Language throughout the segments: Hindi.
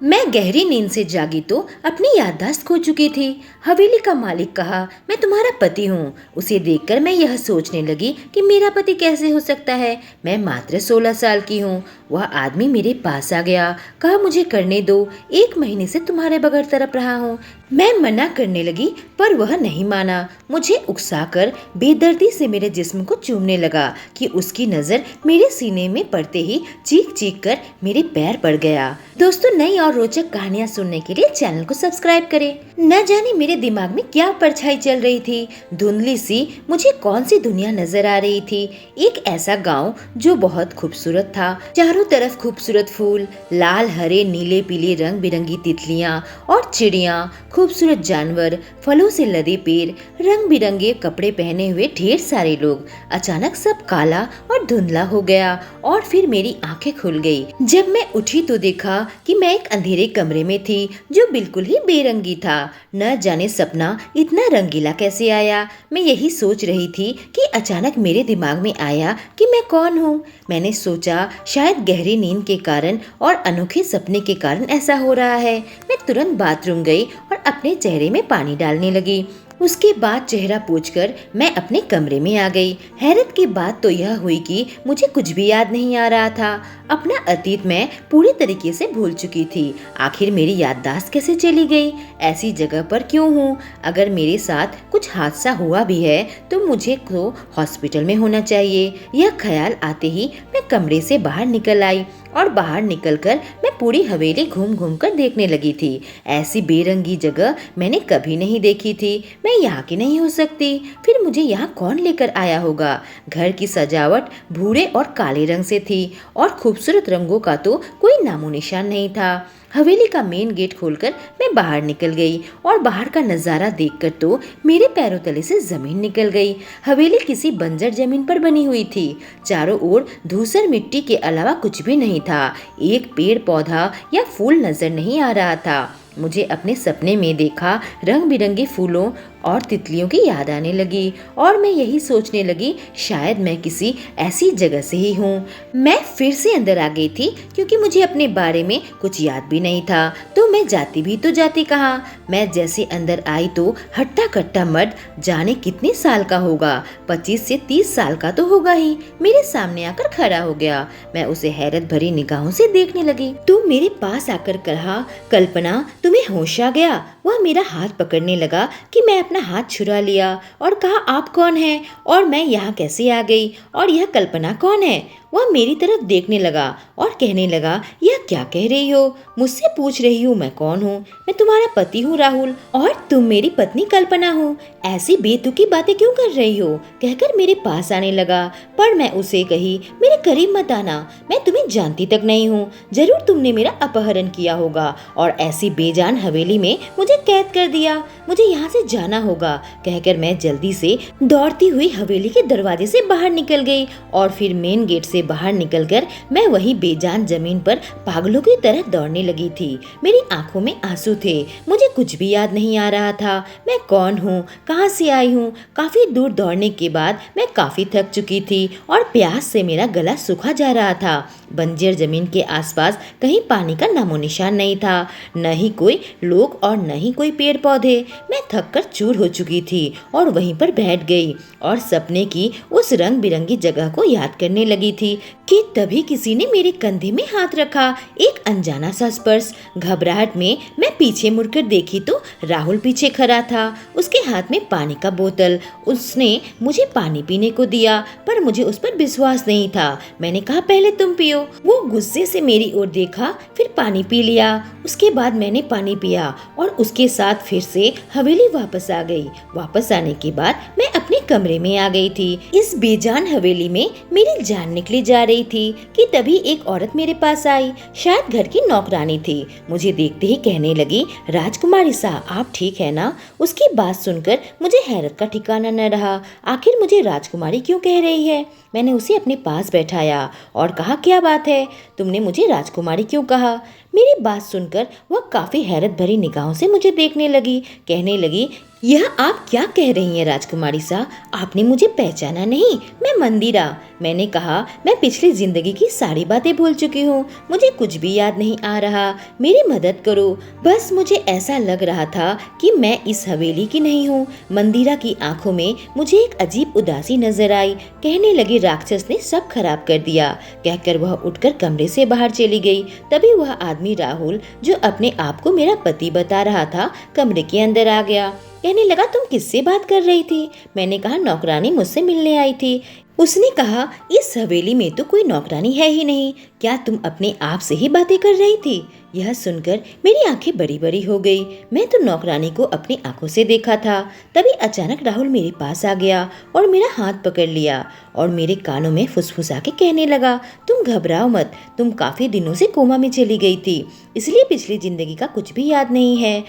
मैं गहरी नींद से जागी तो अपनी याददाश्त खो चुकी थी। हवेली का मालिक कहा, मैं तुम्हारा पति हूँ। उसे देखकर मैं यह सोचने लगी कि मेरा पति कैसे हो सकता है। मैं मात्र 16 साल की हूँ। वह आदमी मेरे पास आ गया, कहा मुझे करने दो, 1 महीने से तुम्हारे बगैर तड़प रहा हूँ। मैं मना करने लगी पर वह नहीं माना। मुझे उकसाकर बेदर्दी से मेरे जिस्म को चूमने लगा कि उसकी नजर मेरे सीने में पड़ते ही चीख चीख कर मेरे पैर पड़ गया। दोस्तों, नई और रोचक कहानियाँ सुनने के लिए चैनल को सब्सक्राइब करें। न जाने मेरे दिमाग में क्या परछाई चल रही थी। धुंधली सी मुझे कौन सी दुनिया नजर आ रही थी। एक ऐसा गांव जो बहुत खूबसूरत था। चारों तरफ खूबसूरत फूल, लाल हरे नीले पीले रंग बिरंगी तितलियां और चिड़िया, खूबसूरत जानवर, फलों से लदे पेड़, रंग बिरंगे कपड़े पहने हुए ढेर सारे लोग। अचानक सब काला और धुंधला हो गया और फिर मेरी आंखें खुल गई। जब मैं उठी तो देखा कि मैं एक अंधेरे कमरे में थी जो बिल्कुल ही बेरंगी था। न जाने सपना इतना रंगीला कैसे आया। मैं यही सोच रही थी कि अचानक मेरे दिमाग में आया कि मैं कौन हूँ। मैंने सोचा शायद गहरी नींद के कारण और अनोखे सपने के कारण ऐसा हो रहा है। मैं तुरंत बाथरूम गई और अपने चेहरे में पानी डालने लगी। उसके बाद चेहरा पोंछकर मैं अपने कमरे में आ गई। हैरत की बात तो यह हुई कि मुझे कुछ भी याद नहीं आ रहा था। अपना अतीत मैं पूरी तरीके से भूल चुकी थी। आखिर मेरी याददाश्त कैसे चली गई? ऐसी जगह पर क्यों हूँ? अगर मेरे साथ कुछ हादसा हुआ भी है तो मुझे तो हॉस्पिटल में होना चाहिए। यह ख्याल आते ही मैं कमरे से बाहर निकल आई और बाहर निकलकर मैं पूरी हवेली घूम घूम कर देखने लगी थी। ऐसी बेरंगी जगह मैंने कभी नहीं देखी थी। मैं यहाँ की नहीं हो सकती। फिर मुझे यहाँ कौन लेकर आया होगा? घर की सजावट भूरे और काले रंग से थी और खूबसूरत रंगों का तो कोई नामो निशान नहीं था। हवेली का मेन गेट खोलकर मैं बाहर निकल गई और बाहर का नजारा देखकर तो मेरे पैरों तले से जमीन निकल गई। हवेली किसी बंजर जमीन पर बनी हुई थी। चारों ओर धूसर मिट्टी के अलावा कुछ भी नहीं था। एक पेड़ पौधा या फूल नजर नहीं आ रहा था। मुझे अपने सपने में देखा रंग बिरंगे फूलों और तितलियों की याद आने लगी और मैं यही सोचने लगी शायद मैं किसी ऐसी जगह से ही हूँ। मैं फिर से अंदर आ गई थी क्योंकि मुझे अपने बारे में कुछ याद भी नहीं था। तो मैं जाती भी तो जाती कहाँ? मैं जैसे अंदर आई तो हट्टा कट्टा मर्द, जाने कितने साल का होगा, 25 से 30 साल का तो होगा ही, मेरे सामने आकर खड़ा हो गया। मैं उसे हैरत भरी निगाहों से देखने लगी। तू मेरे पास आकर कहा, कल्पना तुम्हें होश आ गया? वह मेरा हाथ पकड़ने लगा कि मैं अपना हाथ छुड़ा लिया और कहा, आप कौन हैं और मैं यहाँ कैसे आ गई और यह कल्पना कौन है? वह मेरी तरफ देखने लगा और कहने लगा, यह क्या कह रही हो? मुझसे पूछ रही हूँ मैं कौन हूँ? मैं तुम्हारा पति हूँ राहुल और तुम मेरी पत्नी कल्पना हो। ऐसी बेतुकी बातें क्यों कर रही हो? कहकर मेरे पास आने लगा। पर मैं उसे कही, मेरे करीब मत आना, मैं तुम्हें जानती तक नहीं हूँ। जरूर तुमने मेरा अपहरण किया होगा और ऐसी बेजान हवेली में मुझे कैद कर दिया। मुझे यहाँ से जाना होगा। कहकर मैं जल्दी से दौड़ती हुई हवेली के दरवाजे से बाहर निकल गई और फिर मेन गेट से बाहर निकलकर मैं वही बेजान जमीन पर पागलों की तरह दौड़ने लगी थी। मेरी आंखों में आंसू थे। मुझे कुछ भी याद नहीं आ रहा था। मैं कौन हूँ, कहाँ से आई हूँ? काफी दूर दौड़ने के बाद मैं काफी थक चुकी थी और प्यास से मेरा गला सूखा जा रहा था। बंजर जमीन के आसपास कहीं पानी का नामो निशान नहीं था, न ही कोई लोग और न ही कोई पेड़ पौधे। मैं थक कर चूर हो चुकी थी और वहीं पर बैठ गई और सपने की उस रंग बिरंगी जगह को याद करने लगी थी कि तभी किसी ने मेरे कंधे में हाथ रखा। एक अनजाना सा स्पर्श। घबराहट में मैं पीछे मुड़कर देखी तो राहुल पीछे खड़ा था। उसके हाथ में पानी का बोतल। उसने मुझे पानी पीने को दिया पर मुझे उस पर विश्वास नहीं था। मैंने कहा, पहले तुम पियो। वो गुस्से से मेरी ओर देखा, फिर पानी पी लिया। उसके बाद मैंने पानी पिया और उसके साथ फिर से हवेली वापस आ गई। वापस आने के बाद मैं अपने कमरे में आ गई थी। इस बेजान हवेली में मेरी जान निकली जा रही थी कि तभी एक औरत मेरे पास आई। शायद घर की नौकरानी थी। मुझे देखते ही कहने लगी, राजकुमारी साहब आप ठीक है ना? उसकी बात सुनकर मुझे हैरत का ठिकाना न रहा। आखिर मुझे राजकुमारी क्यों कह रही है? मैंने उसे अपने पास बैठाया और कहा, क्या बात है, तुमने मुझे राजकुमारी क्यों कहा? मेरी बात सुनकर वह काफी हैरत भरी निगाहों से मुझे देखने लगी। कहने लगी, यह आप क्या कह रही हैं राजकुमारी सा? आपने मुझे पहचाना नहीं? मैं मंदिरा। मैंने कहा, मैं पिछली जिंदगी की सारी बातें भूल चुकी हूँ, मुझे कुछ भी याद नहीं आ रहा, मेरी मदद करो। बस मुझे ऐसा लग रहा था कि मैं इस हवेली की नहीं हूँ। मंदिरा की आंखों में मुझे एक अजीब उदासी नजर आई। कहने लगी, राक्षस ने सब खराब कर दिया। कहकर वह उठकर कमरे से बाहर चली गई। तभी वह आदमी राहुल, जो अपने आप को मेरा पति बता रहा था, कमरे के अंदर आ गया। कहने लगा, तुम किससे बात कर रही थी? मैंने कहा, नौकरानी मुझसे मिलने आई थी। उसने कहा, इस हवेली में तो कोई नौकरानी है ही नहीं, क्या तुम अपने आप से ही बातें कर रही थी? यह सुनकर मेरी आंखें बड़ी बड़ी हो गई। मैं तो नौकरानी को अपनी आंखों से देखा था। तभी अचानक राहुल मेरे पास आ गया और मेरा हाथ पकड़ लिया और मेरे कानों में फुसफुसा के कहने लगा, तुम घबराओ मत, तुम काफी दिनों से कोमा में चली गई थी, इसलिए पिछली जिंदगी का कुछ भी याद नहीं है।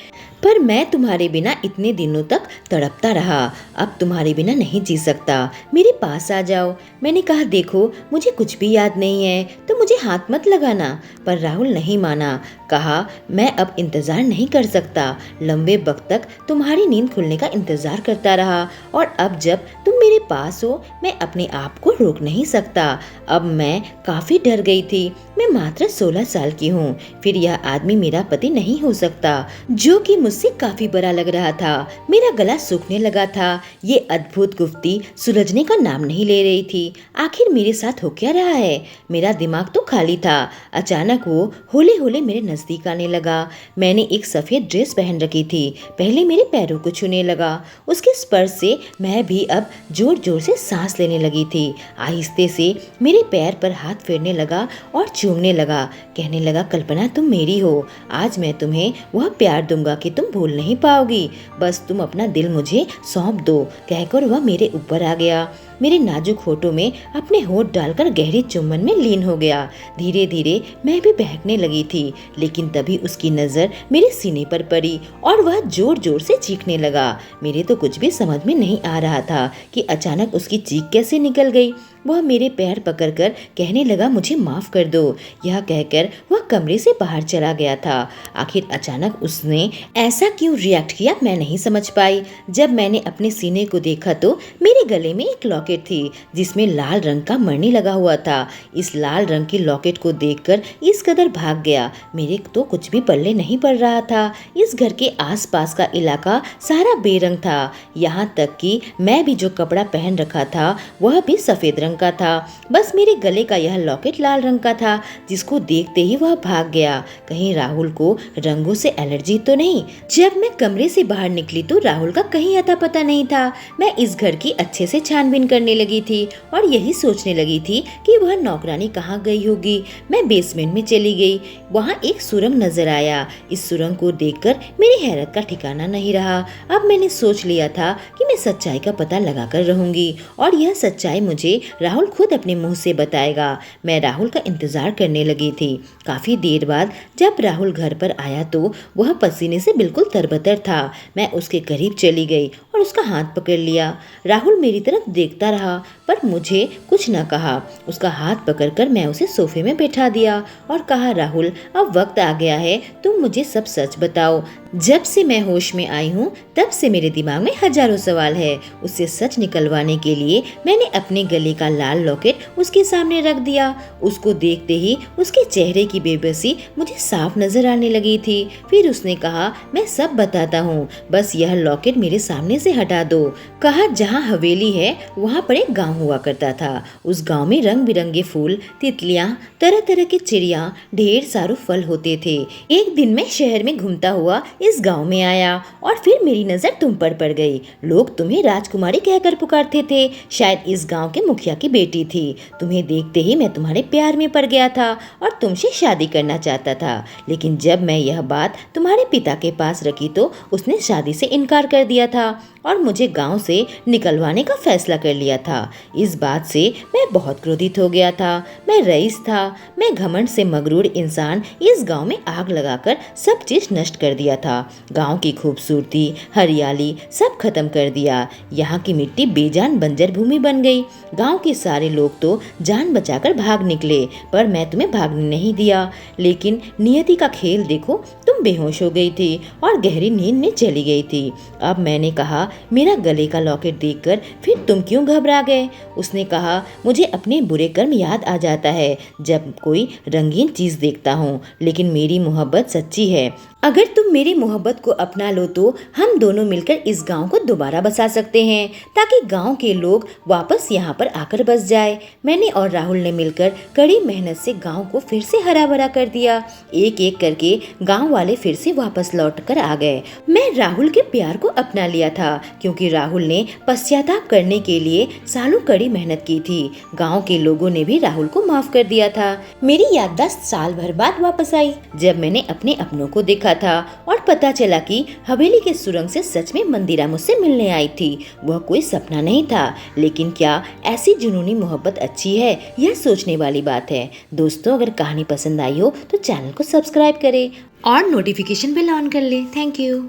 पर मैं तुम्हारे बिना इतने दिनों तक तड़पता रहा, अब तुम्हारे बिना नहीं जी सकता, मेरे पास आ जाओ। मैंने कहा, देखो मुझे कुछ भी याद नहीं है, तो मुझे हाथ मत लगाना। पर राहुल नहीं माना। कहा, मैं अब इंतजार नहीं कर सकता, लंबे वक्त तक तुम्हारी नींद खुलने का इंतजार करता रहा और अब जब तुम मेरे पास हो, मैं अपने आप को रोक नहीं सकता। अब मैं काफी डर गई थी। मैं मात्र 16 साल की हूँ, फिर यह आदमी मेरा पति नहीं हो सकता, जो कि मुझसे काफी बड़ा लग रहा था। मेरा गला सूखने लगा था। ये अद्भुत गुफ्ती सुलझने का नाम नहीं ले रही थी। आखिर मेरे साथ हो क्या रहा है? मेरा दिमाग तो खाली था। अचानक वो होले होले मेरे नजदीक आने लगा। मैंने एक सफेद ड्रेस पहन रखी थी। पहले मेरे पैरों को छूने लगा। उसके स्पर्श से मैं भी अब जोर जोर से सांस लेने लगी थी। आहिस्ते से मेरे पैर पर हाथ फेरने लगा और चूमने लगा। कहने लगा, कल्पना तुम मेरी हो, आज मैं तुम्हें वह प्यार दूंगा कि तुम भूल नहीं पाओगी, बस तुम अपना दिल मुझे सौंप दो। कहकर वह मेरे ऊपर आ गया। मेरे नाजुक होठों में अपने होठ डालकर गहरी चुम्बन में लीन हो गया। धीरे धीरे मैं भी बहकने लगी थी, लेकिन तभी उसकी नजर मेरे सीने पर पड़ी और वह जोर जोर से चीखने लगा। मेरे तो कुछ भी समझ में नहीं आ रहा था कि अचानक उसकी चीख कैसे निकल गई। वह मेरे पैर पकड़कर कहने लगा, मुझे माफ कर दो। यह कहकर वह कमरे से बाहर चला गया था। आखिर अचानक उसने ऐसा क्यों रिएक्ट किया, मैं नहीं समझ पाई। जब मैंने अपने सीने को देखा तो मेरे गले में एक लॉकेट थी, जिसमें लाल रंग का मणि लगा हुआ था। इस लाल रंग की लॉकेट को देखकर इस कदर भाग गया, मेरे तो कुछ भी पल्ले नहीं पड़ रहा था। इस घर के आसपास का इलाका सारा बेरंग था, यहाँ तक कि मैं भी जो कपड़ा पहन रखा था वह भी सफेद रंग का था। बस मेरे गले का यह लॉकेट लाल रंग का था, जिसको देखते ही वह भाग गया। कहीं राहुल को रंगों से एलर्जी तो नहीं। जब मैं कमरे से बाहर निकली तो राहुल का कहीं अता पता नहीं था। मैं इस घर की अच्छे से छानबीन करने लगी थी और यही सोचने लगी थी कि वह नौकरानी कहाँ गई होगी। मैं बेसमेंट में चली गई। वहाँ एक सुरंग नजर आया। इस सुरंग को देखकर मेरी हैरत का ठिकाना नहीं रहा। अब मैंने सोच लिया था कि मैं सच्चाई का पता लगाकर रहूंगी और यह सच्चाई मुझे राहुल खुद अपने मुंह से बताएगा। मैं राहुल का इंतजार करने लगी थी। काफी देर बाद जब राहुल घर पर आया तो वह पसीने से बिल्कुल तरबतर था। मैं उसके करीब चली गई और उसका हाथ पकड़ लिया। राहुल मेरी तरफ देखता रहा पर मुझे कुछ न कहा। उसका हाथ पकड़कर मैं उसे सोफे में बैठा दिया और कहा, राहुल अब वक्त आ गया है, तुम मुझे सब सच बताओ। जब से मैं होश में आई हूँ तब से मेरे दिमाग में हजारों सवाल है। उससे सच निकलवाने के लिए मैंने अपने गले का लाल लॉकेट उसके सामने रख दिया। उसको देखते ही उसके चेहरे की बेबसी मुझे साफ नजर आने लगी थी। फिर उसने कहा, मैं सब बताता हूँ, बस यह लॉकेट मेरे सामने से हटा दो। कहा, जहाँ हवेली है वहाँ पर एक गाँव हुआ करता था। उस गाँव में रंग बिरंगे फूल, तितलियाँ, तरह तरह की चिड़िया, ढेर सारे फल होते थे। एक दिन मैं शहर में घूमता हुआ इस गांव में आया और फिर मेरी नजर तुम पर पड़ गई। लोग तुम्हें राजकुमारी कहकर पुकारते थे। शायद इस गांव के मुखिया की बेटी थी। तुम्हें देखते ही मैं तुम्हारे प्यार में पड़ गया था और तुमसे शादी करना चाहता था। लेकिन जब मैं यह बात तुम्हारे पिता के पास रखी तो उसने शादी से इनकार कर दिया था और मुझे गांव से निकलवाने का फैसला कर लिया था। इस बात से मैं बहुत क्रोधित हो गया था। मैं रईस था। मैं घमंड से मगरूर इंसान इस गांव में आग लगाकर सब चीज नष्ट कर दिया था। गांव की खूबसूरती, हरियाली सब खत्म कर दिया। यहाँ की मिट्टी बेजान बंजर भूमि बन गई। गांव के सारे लोग तो जान बचाकर भाग निकले, पर मैं तुम्हें भागने नहीं दिया। लेकिन नियति का खेल देखो, तुम तुम बेहोश हो गई थी और गहरी नींद में चली गई थी। अब मैंने कहा, मेरा गले का लॉकेट देखकर फिर तुम क्यों घबरा गए? उसने कहा, मुझे अपने बुरे कर्म याद आ जाता है जब कोई रंगीन चीज़ देखता हूँ, लेकिन मेरी मोहब्बत सच्ची है। अगर तुम मेरी मोहब्बत को अपना लो तो हम दोनों मिलकर इस गांव को दोबारा बसा सकते हैं, ताकि गांव के लोग वापस यहाँ पर आकर बस जाए। मैंने और राहुल ने मिलकर कड़ी मेहनत से गांव को फिर से हरा भरा कर दिया। एक एक करके गांव वाले फिर से वापस लौट कर आ गए। मैं राहुल के प्यार को अपना लिया था, क्योंकि राहुल ने पश्चाताप करने के लिए सालों कड़ी मेहनत की थी। गाँव के लोगों ने भी राहुल को माफ कर दिया था। मेरी याददाश्त साल भर बाद वापस आई, जब मैंने अपने अपनों को देखा था और पता चला कि हवेली के सुरंग से सच में मंदिरा मुझसे मिलने आई थी। वह कोई सपना नहीं था। लेकिन क्या ऐसी जुनूनी मोहब्बत अच्छी है? यह सोचने वाली बात है। दोस्तों, अगर कहानी पसंद आई हो तो चैनल को सब्सक्राइब करें और नोटिफिकेशन बेल ऑन कर लें। Thank you.